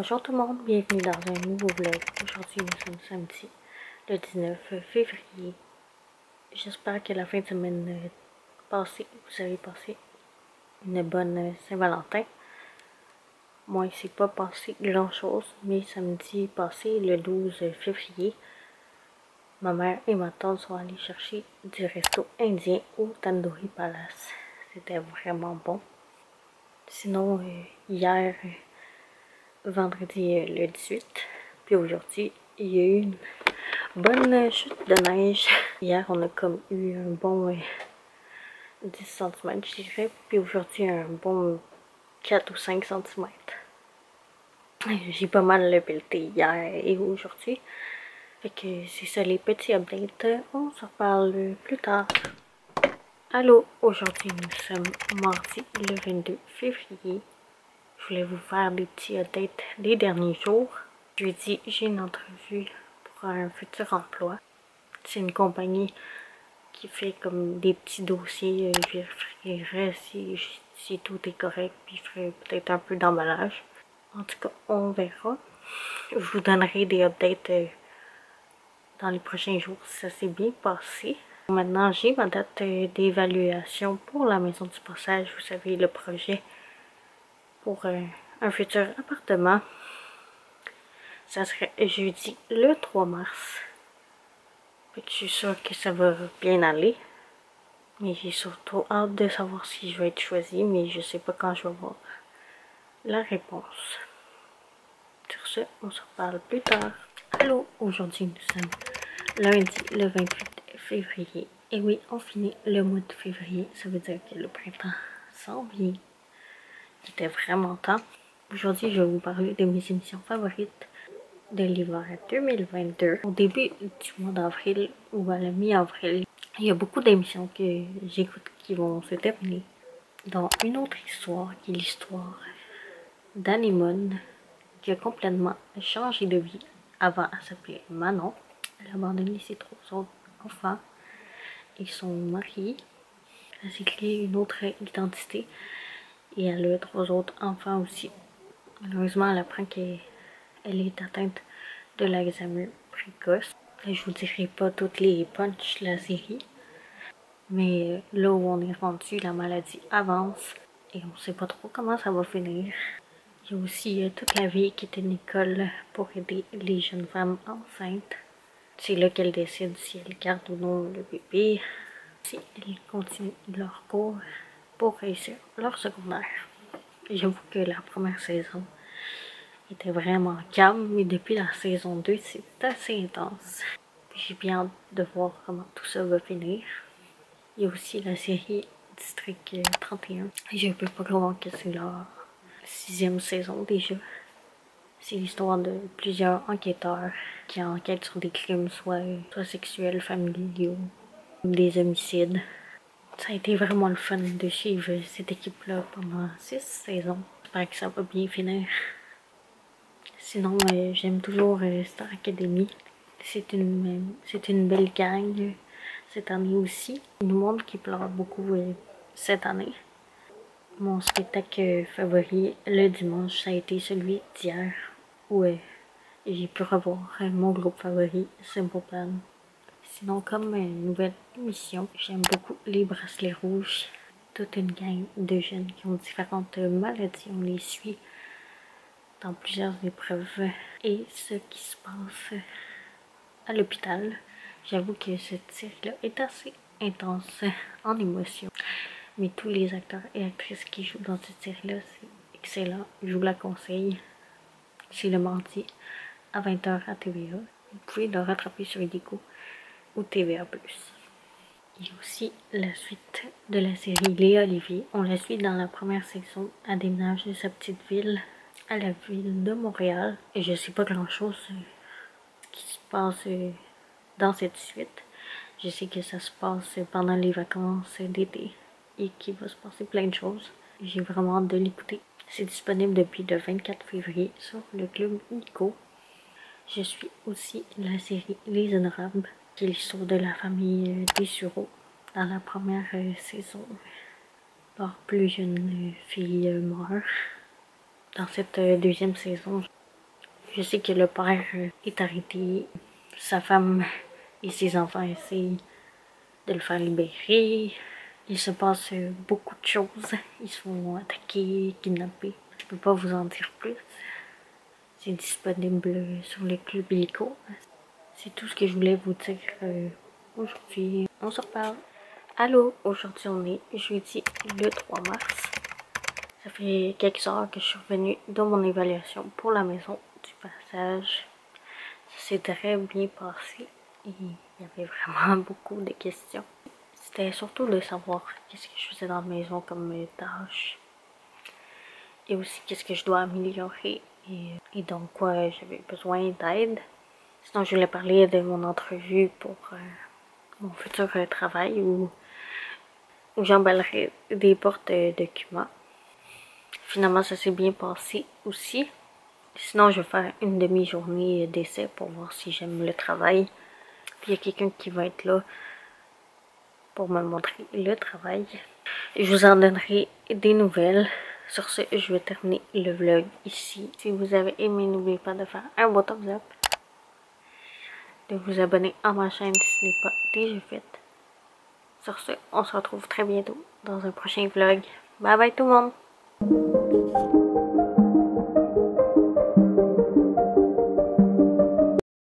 Bonjour tout le monde, bienvenue dans un nouveau vlog. Aujourd'hui nous sommes samedi, le 19 février. J'espère que la fin de semaine passée, vous avez passé une bonne Saint-Valentin. Moi, il ne s'est pas passé grand chose, mais samedi passé, le 12 février, ma mère et ma tante sont allées chercher du resto indien au Tandoori Palace. C'était vraiment bon. Sinon, hier, vendredi le 18, puis aujourd'hui, il y a eu une bonne chute de neige. Hier, on a comme eu un bon 10 cm, je dirais, puis aujourd'hui, un bon 4 ou 5 cm. J'ai pas mal pelleté hier et aujourd'hui. Fait que c'est ça les petits updates. On se reparle plus tard. Allô, aujourd'hui nous sommes mardi le 22 février. Je voulais vous faire des petits updates des derniers jours. Jeudi, j'ai une entrevue pour un futur emploi. C'est une compagnie qui fait comme des petits dossiers. Je vérifierai si tout est correct, puis je ferai peut-être un peu d'emballage. En tout cas, on verra. Je vous donnerai des updates dans les prochains jours si ça s'est bien passé. Maintenant, j'ai ma date d'évaluation pour la maison du passage. Vous savez, le projet pour un futur appartement. Ça serait jeudi le 3 mars. Fait que je suis sûre que ça va bien aller. Mais j'ai surtout hâte de savoir si je vais être choisie, mais je sais pas quand je vais avoir la réponse. Sur ce, on se reparle plus tard. Allô, aujourd'hui nous sommes lundi le 28 février. Et oui, on finit le mois de février. Ça veut dire que le printemps s'en vient. Il était vraiment temps. Aujourd'hui, je vais vous parler de mes émissions favorites de l'hiver 2022. Au début du mois d'avril ou à la mi-avril, il y a beaucoup d'émissions que j'écoute qui vont se terminer. Dans une autre histoire, qui est l'histoire d'Anémone, qui a complètement changé de vie. Avant, elle s'appelait Manon. Elle a abandonné ses 3 autres enfants. Ils sont mariés. Elle s'est créée une autre identité. Et elle a 3 autres enfants aussi. Malheureusement, elle apprend qu'elle est atteinte de l'Alzheimer précoce. Je vous dirai pas toutes les punchs de la série. Mais là où on est rendu, la maladie avance. Et on sait pas trop comment ça va finir. Il y a aussi toute la vie qui est une école pour aider les jeunes femmes enceintes. C'est là qu'elles décident si elles gardent ou non le bébé. Si elles continuent leur cours pour réussir leur secondaire. J'avoue que la première saison était vraiment calme, mais depuis la saison 2, c'est assez intense. J'ai bien hâte de voir comment tout ça va finir. Il y a aussi la série District 31. Je ne peux pas croire que c'est la 6e saison déjà. C'est l'histoire de plusieurs enquêteurs qui enquêtent sur des crimes soit sexuels, familiaux, des homicides. Ça a été vraiment le fun de suivre cette équipe-là pendant 6 saisons. J'espère que ça va bien finir. Sinon, j'aime toujours Star Academy. C'est une belle gang cette année aussi. Une monde qui pleure beaucoup cette année. Mon spectacle favori le dimanche, ça a été celui d'hier où j'ai pu revoir mon groupe favori, Simple Plan. Sinon, comme nouvelle émission, j'aime beaucoup les bracelets rouges. Toute une gang de jeunes qui ont différentes maladies. On les suit dans plusieurs épreuves et ce qui se passe à l'hôpital. J'avoue que cette série-là est assez intense en émotion. Mais tous les acteurs et actrices qui jouent dans cette série-là, c'est excellent. Je vous la conseille. C'est le mardi à 20 h à TVA. Vous pouvez le rattraper sur Edico ou TVA+. Il y a aussi la suite de la série Léa Olivier. On la suit dans la première saison. Elle déménage de sa petite ville à la ville de Montréal. Et je sais pas grand-chose qui se passe dans cette suite. Je sais que ça se passe pendant les vacances d'été et qu'il va se passer plein de choses. J'ai vraiment hâte de l'écouter. C'est disponible depuis le 24 février sur le club Nico. Je suis aussi la série Les Honorables, qui est l'histoire de la famille des Sureau. Dans la première saison, leur plus jeune fille meurt. Dans cette deuxième saison, Je sais que le père est arrêté, sa femme et ses enfants essayent de le faire libérer. Il se passe beaucoup de choses. Ils se font attaquer, kidnapper. Je peux pas vous en dire plus. C'est disponible sur les clubs illico. C'est tout ce que je voulais vous dire aujourd'hui. On se reparle. Allô, aujourd'hui on est jeudi le 3 mars. Ça fait quelques heures que je suis revenue de mon évaluation pour la maison du passage. Ça s'est très bien passé et il y avait vraiment beaucoup de questions. C'était surtout de savoir qu'est-ce que je faisais dans la maison comme tâches et aussi qu'est-ce que je dois améliorer et dans quoi j'avais besoin d'aide. Sinon, je voulais parler de mon entrevue pour mon futur travail où j'emballerai des portes documents. Finalement, ça s'est bien passé aussi. Sinon, je vais faire une demi-journée d'essai pour voir si j'aime le travail. Puis il y a quelqu'un qui va être là pour me montrer le travail. Je vous en donnerai des nouvelles. Sur ce, je vais terminer le vlog ici. Si vous avez aimé, n'oubliez pas de faire un beau thumbs up, de vous abonner à ma chaîne si ce n'est pas déjà fait. Sur ce, on se retrouve très bientôt dans un prochain vlog. Bye bye tout le monde!